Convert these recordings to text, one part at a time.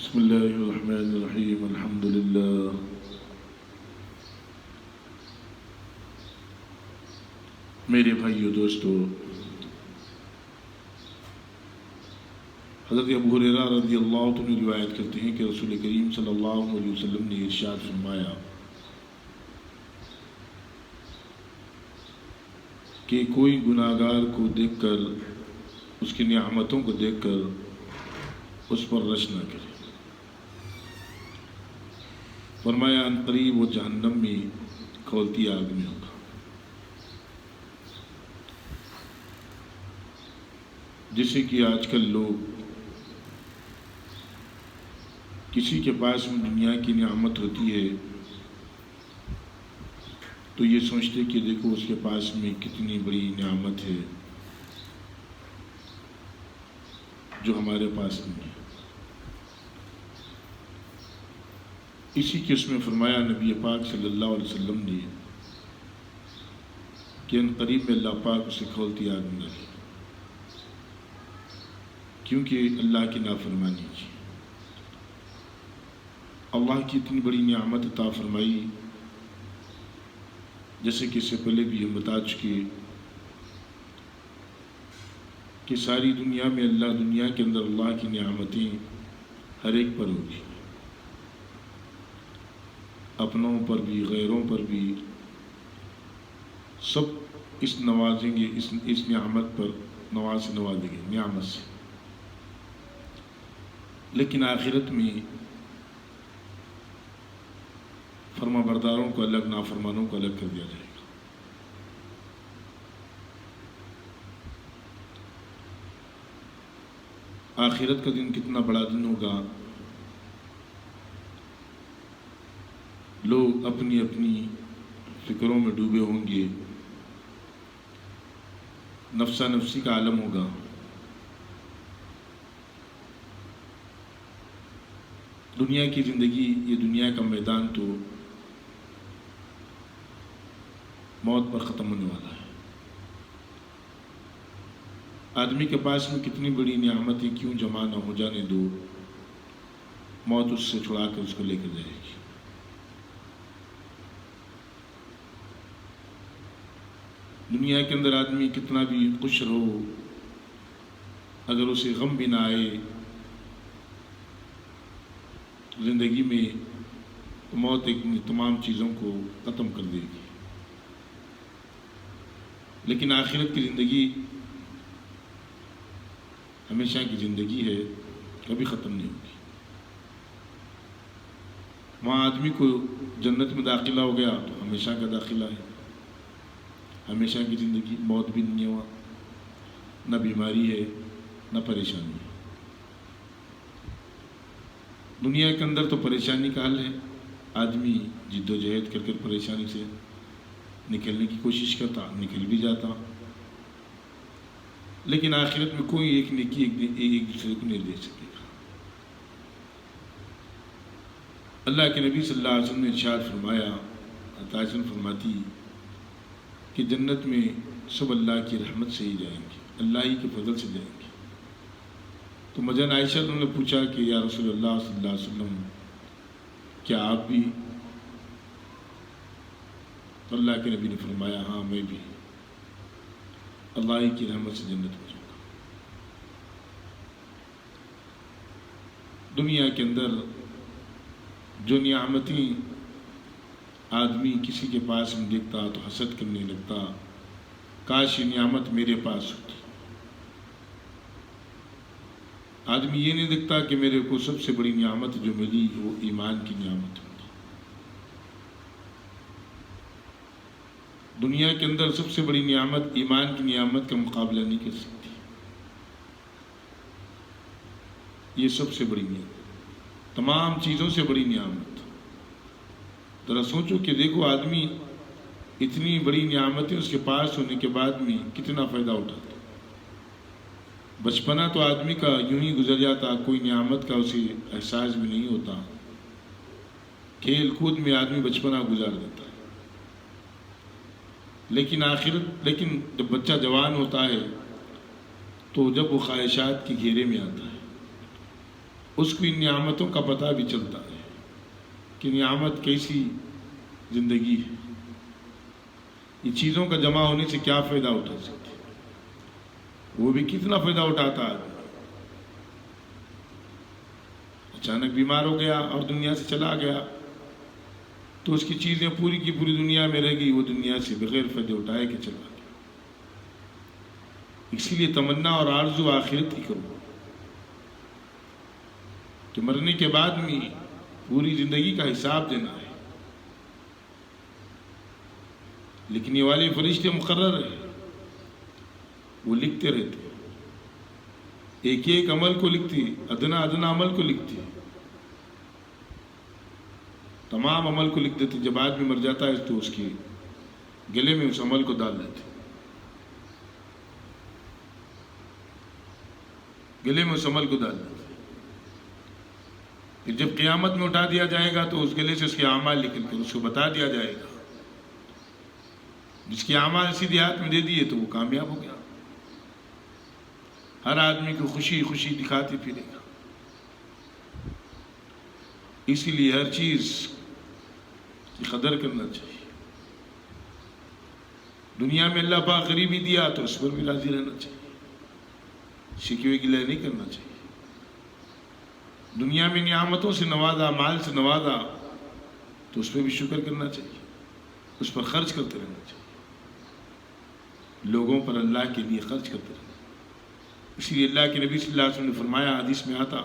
بسم اللہ الرحمن الرحیم الحمد للہ۔ میرے بھائیو دوستو، حضرت ابو ہریرہ رضی اللہ عنہ روایت کرتے ہیں کہ رسول کریم صلی اللہ علیہ وسلم نے ارشاد فرمایا کہ کوئی گناہگار کو دیکھ کر، اس کی نعمتوں کو دیکھ کر اس پر رش نہ کرے۔ فرمایا ان قریب وہ جہنم میں کھولتی آگ میں ہوگا۔ جیسے کہ آج کل لوگ کسی کے پاس میں دنیا کی نعمت ہوتی ہے تو یہ سوچتے کہ دیکھو اس کے پاس میں کتنی بڑی نعمت ہے جو ہمارے پاس نہیں ہے۔ اسی کے اس میں فرمایا نبی پاک صلی اللہ علیہ وسلم نے کہ ان قریب میں اللہ پاک اسے کھولتی آگ میں ڈالے، کیونکہ اللہ کی نافرمانی کی۔ اللہ کی اتنی بڑی نعمت عطا فرمائی، جیسے کہ اس سے پہلے بھی ہم بتا چکے کہ ساری دنیا میں دنیا کے اندر اللہ کی نعمتیں ہر ایک پر ہوگی، اپنوں پر بھی غیروں پر بھی، سب اس نوازیں گے، اس نعمت پر نوازیں گے نعمت سے۔ لیکن آخرت میں فرما برداروں کو الگ، نافرمانوں کو الگ کر دیا جائے گا۔ آخرت کا دن کتنا بڑا دن ہوگا۔ لوگ اپنی اپنی فکروں میں ڈوبے ہوں گے، نفسہ نفسی کا عالم ہوگا۔ دنیا کی زندگی، یہ دنیا کا میدان تو موت پر ختم ہونے والا ہے۔ آدمی کے پاس میں کتنی بڑی نعمتیں کیوں جمع نہ ہو جانے دو، موت اس سے چھڑا کر اس کو لے کر جائے گی۔ دنیا کے اندر آدمی کتنا بھی خوش رہو، اگر اسے غم بھی نہ آئے زندگی میں، تو موت ایک تمام چیزوں کو ختم کر دے گی۔ لیکن آخرت کی زندگی ہمیشہ کی زندگی ہے، کبھی ختم نہیں ہوگی۔ وہاں آدمی کو جنت میں داخلہ ہو گیا تو ہمیشہ کا داخلہ ہے، ہمیشہ کی زندگی، موت بھی نہیں ہوا، نہ بیماری ہے نہ پریشانی ہے۔ دنیا کے اندر تو پریشانی کا حل ہے، آدمی جد و جہد کر کر پریشانی سے نکلنے کی کوشش کرتا، نکل بھی جاتا۔ لیکن آخرت میں کوئی ایک نیکی ایک دوسرے کو نہیں دے سکے گا۔ اللہ کے نبی صلی اللہ علیہ وسلم نے ارشاد فرمایا، عائشہ فرماتی کہ جنت میں سب اللہ کی رحمت سے ہی جائیں گے، اللہ ہی کے فضل سے جائیں گے۔ تو مجن عائشہ نے پوچھا کہ یا رسول اللہ صلی اللہ علیہ وسلم، کیا آپ بھی؟ تو اللہ کے نبی نے فرمایا ہاں میں بھی، اللہ ہی کی رحمت سے جنت میں جاؤں گا۔ دنیا کے اندر جو نعمتیں آدمی کسی کے پاس میں دیکھتا تو حسد کرنے لگتا، کاش یہ نعمت میرے پاس ہوتی۔ آدمی یہ نہیں دیکھتا کہ میرے کو سب سے بڑی نعمت جو ملی وہ ایمان کی نعمت ہوتی۔ دنیا کے اندر سب سے بڑی نعمت ایمان کی نعمت کا مقابلہ نہیں کر سکتی۔ یہ سب سے بڑی نعمت، تمام چیزوں سے بڑی نعمت۔ ذرا سوچو کہ دیکھو آدمی اتنی بڑی نعمتیں اس کے پاس ہونے کے بعد میں کتنا فائدہ اٹھاتا۔ بچپنا تو آدمی کا یوں ہی گزر جاتا، کوئی نعمت کا اسے احساس بھی نہیں ہوتا، کھیل کود میں آدمی بچپنا گزار دیتا ہے۔ لیکن جب بچہ جوان ہوتا ہے تو جب وہ خواہشات کے گھیرے میں آتا ہے، اس کو ان نعمتوں کا پتہ بھی چلتا ہے کہ نعمت کیسی زندگی ہے، یہ چیزوں کا جمع ہونے سے کیا فائدہ اٹھا سکتے، وہ بھی کتنا فائدہ اٹھاتا ہے۔ اچانک بیمار ہو گیا اور دنیا سے چلا گیا تو اس کی چیزیں پوری کی پوری دنیا میں رہ گئی، وہ دنیا سے بغیر فائدے اٹھائے کے چلا گیا۔ اسی لیے تمنا اور آرزو آخرت کی کرو کہ مرنے کے بعد میں پوری زندگی کا حساب دینا ہے۔ لکھنے والے فرشتے مقرر ہیں، وہ لکھتے رہتے ہیں، ایک ایک عمل کو لکھتی، ادنا ادنا عمل کو لکھتی، تمام عمل کو لکھ دیتے۔ جب آدمی مر جاتا ہے تو اس کے گلے میں اس عمل کو ڈال دیتے، گلے میں اس عمل کو ڈال دیتے۔ پھر جب قیامت میں اٹھا دیا جائے گا تو اس گلے سے اس کے اعمال نکل کر اس کو بتا دیا جائے گا، جس کے اعمال سیدھے ہاتھ میں دے دیے تو وہ کامیاب ہو گیا۔ ہر آدمی کو خوشی خوشی دکھاتے پھرے گا۔ اسی لیے ہر چیز کی قدر کرنا چاہیے۔ دنیا میں اللہ پاک غریبی دیا تو اس پر بھی راضی رہنا چاہیے، شکوے گلہ نہیں کرنا چاہیے۔ دنیا میں نعمتوں سے نوازا، مال سے نوازا تو اس پہ بھی شکر کرنا چاہیے، اس پر خرچ کرتے رہنا چاہیے، لوگوں پر اللہ کے لیے خرچ کرتے رہنا۔ اسی لیے اللہ کے نبی صلی اللہ علیہ وسلم نے فرمایا، حدیث میں آتا،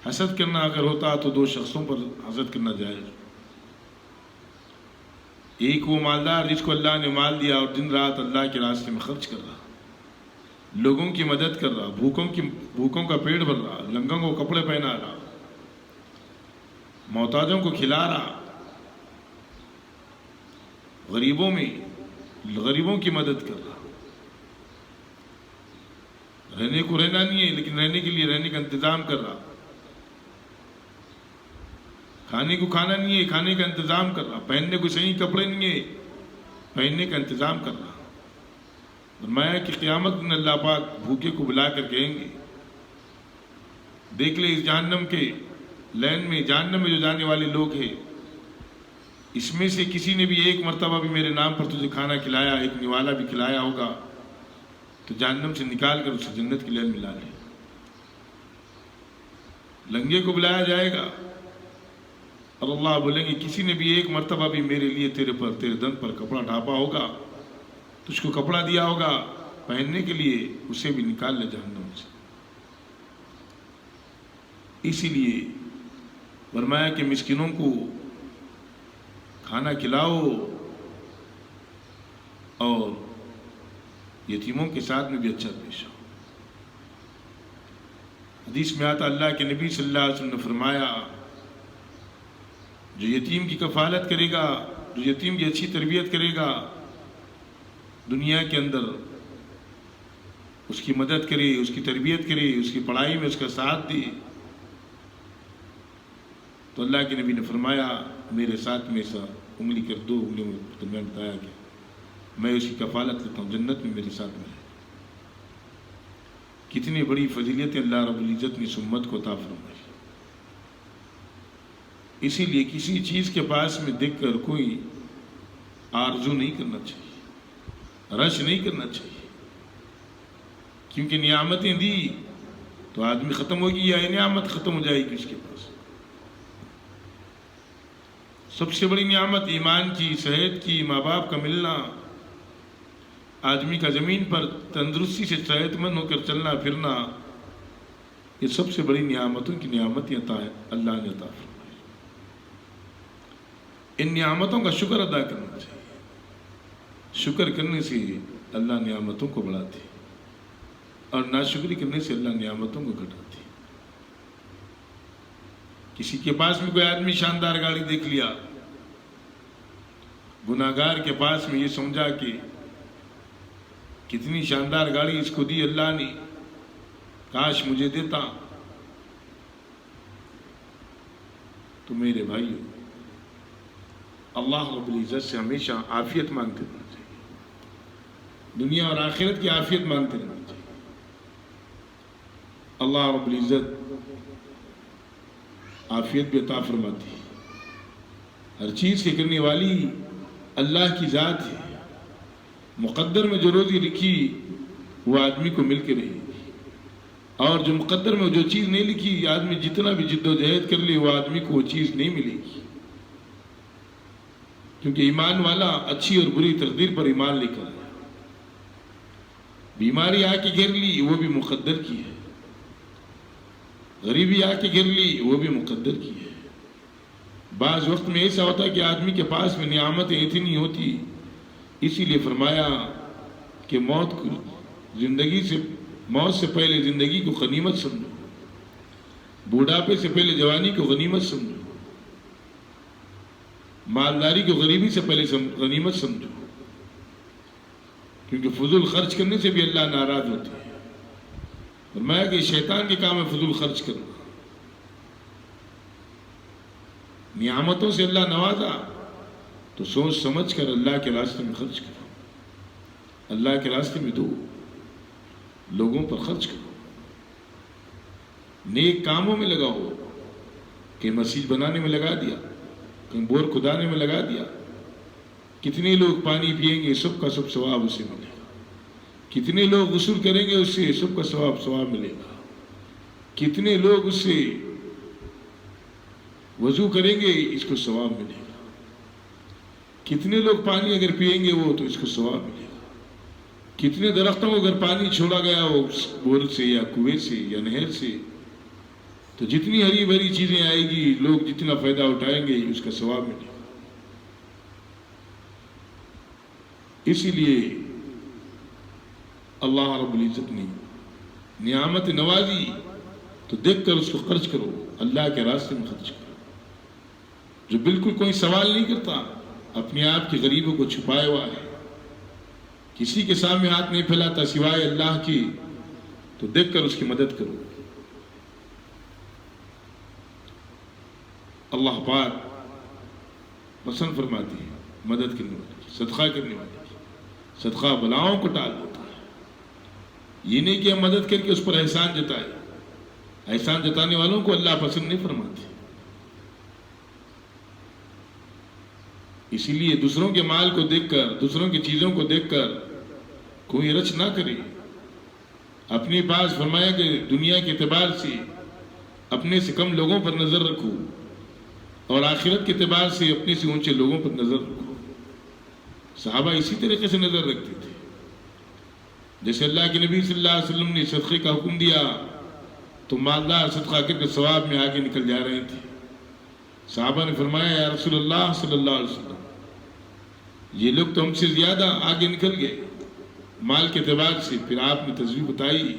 حسد کرنا اگر ہوتا تو دو شخصوں پر حسد کرنا جائز۔ ایک وہ مالدار جس کو اللہ نے مال دیا اور دن رات اللہ کے راستے میں خرچ کر رہا، لوگوں کی مدد کر رہا، بھوکوں کا پیٹ بھر رہا، ننگوں کو کپڑے پہنا رہا، محتاجوں کو کھلا رہا، غریبوں کی مدد کر رہا۔ رہنے کو رہنا نہیں ہے لیکن رہنے کے لیے رہنے کا انتظام کر رہا، کھانے کو کھانا نہیں ہے کھانے کا انتظام کر رہا، پہننے کو صحیح کپڑے نہیں ہے پہننے کا انتظام کر رہا۔ فرمایا کہ قیامت میں اللہ پاک بھوکے کو بلا کر کہیں گے، دیکھ لے اس جہنم کے لین میں، جہنم میں جو جانے والے لوگ ہیں، اس میں سے کسی نے بھی ایک مرتبہ بھی میرے نام پر تجھے کھانا کھلایا، ایک نوالا بھی کھلایا ہوگا تو جہنم سے نکال کر اسے جنت کی لین ملا لے۔ لنگے کو بلایا جائے گا اور اللہ بولیں گے کسی نے بھی ایک مرتبہ بھی میرے لیے تیرے دن پر کپڑا ڈھانپا ہوگا، تجھ کو کپڑا دیا ہوگا پہننے کے لیے، اسے بھی نکال لے جہنم سے۔ اسی لیے فرمایا کہ مسکینوں کو کھانا کھلاؤ اور یتیموں کے ساتھ میں بھی اچھا پیش آؤ۔ حدیث میں آتا اللہ کے نبی صلی اللہ علیہ وسلم نے فرمایا، جو یتیم کی کفالت کرے گا، جو یتیم کی اچھی تربیت کرے گا، دنیا کے اندر اس کی مدد کرے، اس کی تربیت کرے، اس کی پڑھائی میں اس کا ساتھ دے، تو اللہ کے نبی نے فرمایا میرے ساتھ میں ایسا انگلی کر، دو انگلیوں میں درمیان بتایا کہ میں اس کی کفالت لیتا ہوں، جنت میں میرے ساتھ میں ہے۔ کتنی بڑی فضیلت اللہ رب العزت نے اس امت کو عطا فرمائی۔ اسی لیے کسی چیز کے پاس میں دیکھ کر کوئی آرزو نہیں کرنا چاہیے، رش نہیں کرنا چاہیے، کیونکہ نعمتیں دی تو آدمی ختم ہوگی یا نعمت ختم ہو جائے گی اس کے پاس۔ سب سے بڑی نعمت ایمان کی، صحت کی، ماں باپ کا ملنا، آدمی کا زمین پر تندرستی سے صحت مند ہو کر چلنا پھرنا، یہ سب سے بڑی نعمتوں کی نعمتیں عطا ہے اللہ نے عطا فرمائی۔ ان نعمتوں کا شکر ادا کرنا چاہیے، شکر کرنے سے اللہ نعمتوں کو بڑھاتے اور ناشکری کرنے سے اللہ نعمتوں کو گھٹاتے۔ کسی کے پاس میں کوئی آدمی شاندار گاڑی دیکھ لیا، گناہگار کے پاس میں یہ سمجھا کہ کتنی شاندار گاڑی اس کو دی اللہ نے، کاش مجھے دیتا۔ تو میرے بھائیو، اللہ رب العزت سے ہمیشہ عافیت مانگتے رہنا چاہیے، دنیا اور آخرت کی عافیت مانگتے رہنا چاہیے۔ اللہ رب العزت عافیت بھی عطا فرماتی ہے۔ ہر چیز کی کرنے والی اللہ کی ذات ہے۔ مقدر میں جو روزی لکھی وہ آدمی کو مل کے رہے گی، اور جو مقدر میں جو چیز نہیں لکھی، آدمی جتنا بھی جد و جہد کر لے وہ آدمی کو وہ چیز نہیں ملے گی، کیونکہ ایمان والا اچھی اور بری تقدیر پر ایمان لے کر آیا۔ بیماری آ کے گھیر لی وہ بھی مقدر کی ہے، غریبی آ کے گھیر لی وہ بھی مقدر کی ہے۔ بعض وقت میں ایسا ہوتا ہے کہ آدمی کے پاس میں نعمتیں اتنی ہوتی، اسی لیے فرمایا کہ موت سے پہلے زندگی کو غنیمت سمجھو، بوڑھاپے سے پہلے جوانی کو غنیمت سمجھو، مالداری کو غریبی سے پہلے غنیمت سمجھو، کیونکہ فضول خرچ کرنے سے بھی اللہ ناراض ہوتے ہیں۔ فرمایا کہ شیطان کے کام ہے فضول خرچ کرنا۔ نعمتوں سے اللہ نوازا تو سوچ سمجھ کر اللہ کے راستے میں خرچ کرو، اللہ کے راستے میں دو، لوگوں پر خرچ کرو، نیک کاموں میں لگاؤ۔ کہ مسجد بنانے میں لگا دیا، کہیں بور کھدانے میں لگا دیا، کتنے لوگ پانی پئیں گے سب کا سب ثواب اسے ملے گا، کتنے لوگ غسل کریں گے اس سے سب کا ثواب ملے گا، کتنے لوگ اس سے وضو کریں گے اس کو ثواب ملے گا، کتنے لوگ پانی اگر پئیں گے وہ تو اس کو ثواب ملے گا، کتنے درختوں کو اگر پانی چھوڑا گیا وہ بور سے یا کنویں سے یا نہر سے، تو جتنی ہری بھری چیزیں آئے گی لوگ جتنا فائدہ اٹھائیں گے اس کا ثواب ملے گا۔ اسی لیے اللہ رب العزت نے نعمت نوازی تو دیکھ کر اس کو خرچ کرو، اللہ کے راستے میں خرچ کرو۔ جو بالکل کوئی سوال نہیں کرتا، اپنے آپ کی غریبوں کو چھپائے ہوا ہے، کسی کے سامنے ہاتھ نہیں پھیلاتا سوائے اللہ کی، تو دیکھ کر اس کی مدد کرو۔ اللہ پاک پسند فرماتی ہے مدد کرنے والی، صدقہ کرنے والی۔ صدقہ بلاؤں کو ٹال دیتا ہے۔ یہ نہیں کہ ہم مدد کر کے اس پر احسان جتائے، احسان جتانے والوں کو اللہ پسند نہیں فرماتے۔ اسی لیے دوسروں کے مال کو دیکھ کر، دوسروں کی چیزوں کو دیکھ کر کوئی رچ نہ کرے۔ اپنے پاس فرمایا کہ دنیا کے اعتبار سے اپنے سے کم لوگوں پر نظر رکھو، اور آخرت کے اعتبار سے اپنے سے اونچے لوگوں پر نظر رکھو۔ صحابہ اسی طریقے سے نظر رکھتے تھے۔ جیسے اللہ کے نبی صلی اللہ علیہ وسلم نے صدقے کا حکم دیا تو مالدار صدقہ کر کے ثواب میں آگے نکل جا رہے تھے۔ صحابہ نے فرمایا یا رسول اللہ صلی اللہ علیہ وسلم، یہ لوگ تو ہم سے زیادہ آگے نکل گئے مال کے اعتبار سے۔ پھر آپ نے تجویز بتائی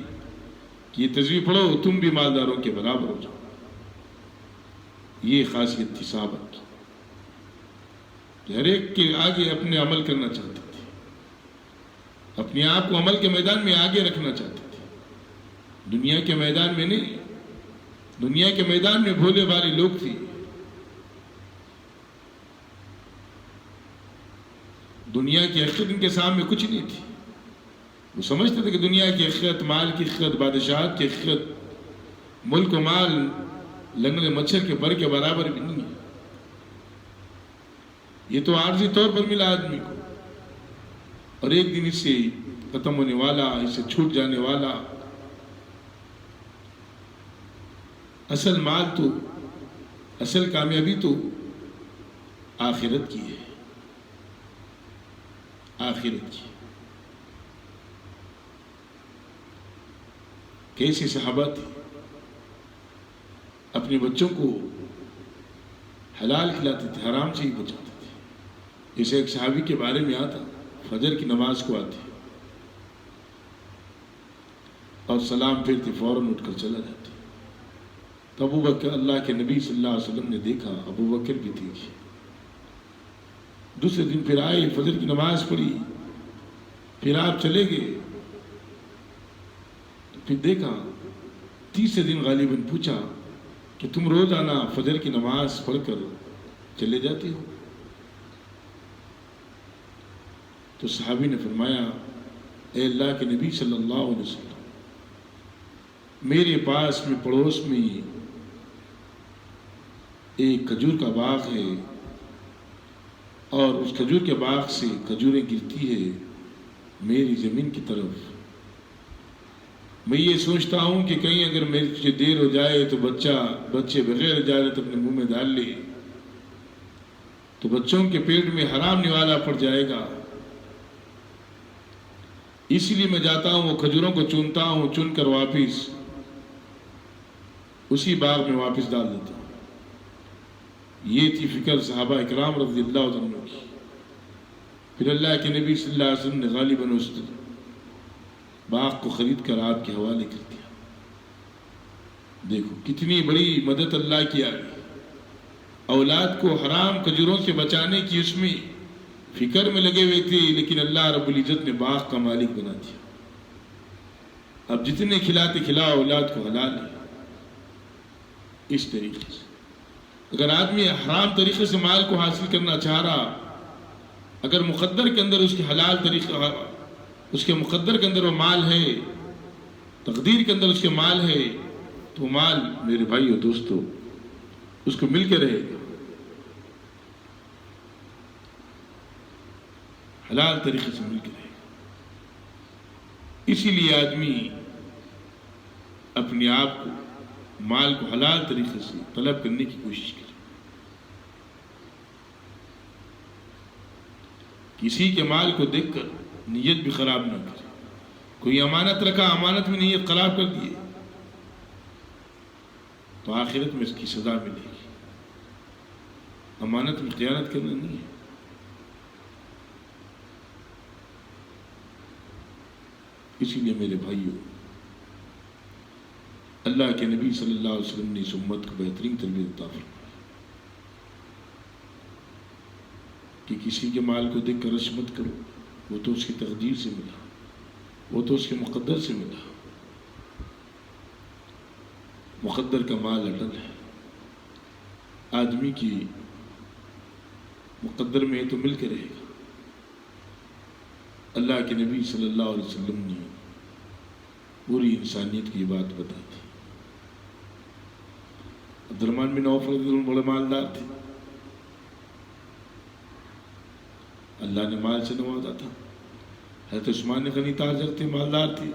کہ یہ تجویز پڑھو تم بھی مالداروں کے برابر ہو جاؤ۔ یہ خاصیت تھی صحابہ کی، ہر ایک کے آگے اپنے عمل کرنا چاہتے تھے، اپنے آپ کو عمل کے میدان میں آگے رکھنا چاہتے تھے، دنیا کے میدان میں نہیں۔ دنیا کے میدان میں بھولے بھالے لوگ تھے، دنیا کی حقیقت ان کے سامنے کچھ نہیں تھی۔ وہ سمجھتے تھے کہ دنیا کی حقیقت، مال کی حقیقت، بادشاہت کی حقیقت، ملک و مال لنگڑے مچھر کے پر کے برابر بھی نہیں ہے۔ یہ تو عارضی طور پر ملا آدمی کو، اور ایک دن اس سے ختم ہونے والا، اس سے چھوٹ جانے والا۔ اصل مال تو، اصل کامیابی تو آخرت کی ہے، آخرت کی۔ کیسے صحابہ تھے، اپنے بچوں کو حلال کھلاتے تھے، حرام سے ہی بچاتے تھے۔ جیسے ایک صحابی کے بارے میں آتا، فجر کی نماز کو آتے اور سلام پھرتے فوراً اٹھ کر چلا جاتے۔ تو ابو بکر، اللہ کے نبی صلی اللہ علیہ وسلم نے دیکھا ابو بکر بھی تھی۔ دوسرے دن پھر آئے، فجر کی نماز پڑھی، پھر آپ چلے گئے، تو پھر دیکھا تیسرے دن غالباً پوچھا کہ تم روزانہ فجر کی نماز پڑھ کر چلے جاتے ہو؟ تو صحابی نے فرمایا اے اللہ کے نبی صلی اللہ علیہ وسلم، میرے پاس میں پڑوس میں ایک کھجور کا باغ ہے اور اس کھجور کے باغ سے کھجوریں گرتی ہے میری زمین کی طرف. میں یہ سوچتا ہوں کہ کہیں اگر میری تجھے دیر ہو جائے تو بچے بغیر اجازت اپنے منہ میں ڈال لے تو بچوں کے پیٹ میں حرام نوالا پڑ جائے گا. اسی لیے میں جاتا ہوں وہ کھجوروں کو چنتا ہوں, چن کر واپس اسی باغ میں واپس ڈال دیتا ہوں. یہ تھی فکر صحابہ اکرام رضی اللہ عنہ کی. پھر اللہ کے نبی صلی اللہ علیہ وسلم نے غالباً اس باغ کو خرید کر آپ کے حوالے کر دیا. دیکھو کتنی بڑی مدد اللہ کی آئی. اولاد کو حرام کھجوروں سے بچانے کی اس میں فکر میں لگے ہوئے تھے, لیکن اللہ رب العزت نے باغ کا مالک بنا دیا. اب جتنے کھلاتے کھلاؤ اولاد کو حلال ہے. اس طریقے سے اگر آدمی حرام طریقے سے مال کو حاصل کرنا چاہ رہا, اگر مقدر کے اندر اس کے حلال طریقہ, اس کے مقدر کے اندر وہ مال ہے, تقدیر کے اندر اس کے مال ہے, تو وہ مال میرے بھائی اور دوستو اس کو مل کے رہے گا. حلال طریقے سے مل کے رہے گا. اسی لیے آدمی اپنے آپ کو مال کو حلال طریقے سے طلب کرنے کی کوشش کرے. کسی کے مال کو دیکھ کر نیت بھی خراب نہ کرے. کوئی امانت رکھا, امانت میں نیت خراب کر دیے تو آخرت میں اس کی سزا ملے گی. امانت میں خیانت کرنا نہیں ہے. اسی لیے میرے بھائیوں, اللہ کے نبی صلی اللہ علیہ وسلم نے اس امت کو بہترین تربیت عطا فرمائی کہ کسی کے مال کو دیکھ کر رش مت کرو. وہ تو اس کی تقدیر سے ملا, وہ تو اس کے مقدر سے ملا. مقدر کا مال اٹل ہے. آدمی کی مقدر میں تو مل کے رہے گا. اللہ کے نبی صلی اللہ علیہ وسلم نے پوری انسانیت کی بات بتا دی. عبدالرحمن بن عوف رضی اللہ عنہ بڑے مالدار تھے. اللہ نے مال سے نوازا تھا. حضرت عثمان غنی تاجر تھے, مالدار تھے.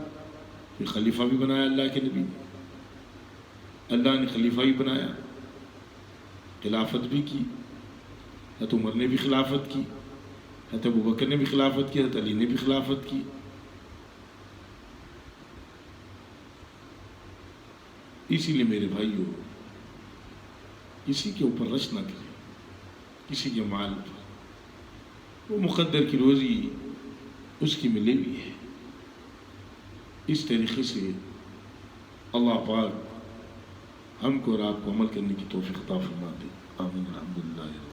پھر خلیفہ بھی بنایا اللہ کے نبی نے. اللہ نے خلیفہ بھی بنایا, خلافت بھی کی. حضرت عمر نے بھی خلافت کی, حضرت ابوبکر نے بھی خلافت کی, حضرت علی نے بھی خلافت کی. اسی لیے میرے بھائیوں, کسی کے اوپر رش نہ کریں, کسی کے مال پر. وہ مقدر کی روزی اس کی ملے ہوئی ہے. اس طریقے سے اللہ پاک ہم کو اور آپ کو عمل کرنے کی توفیق عطا فرما دے. آمین. الحمدللہ.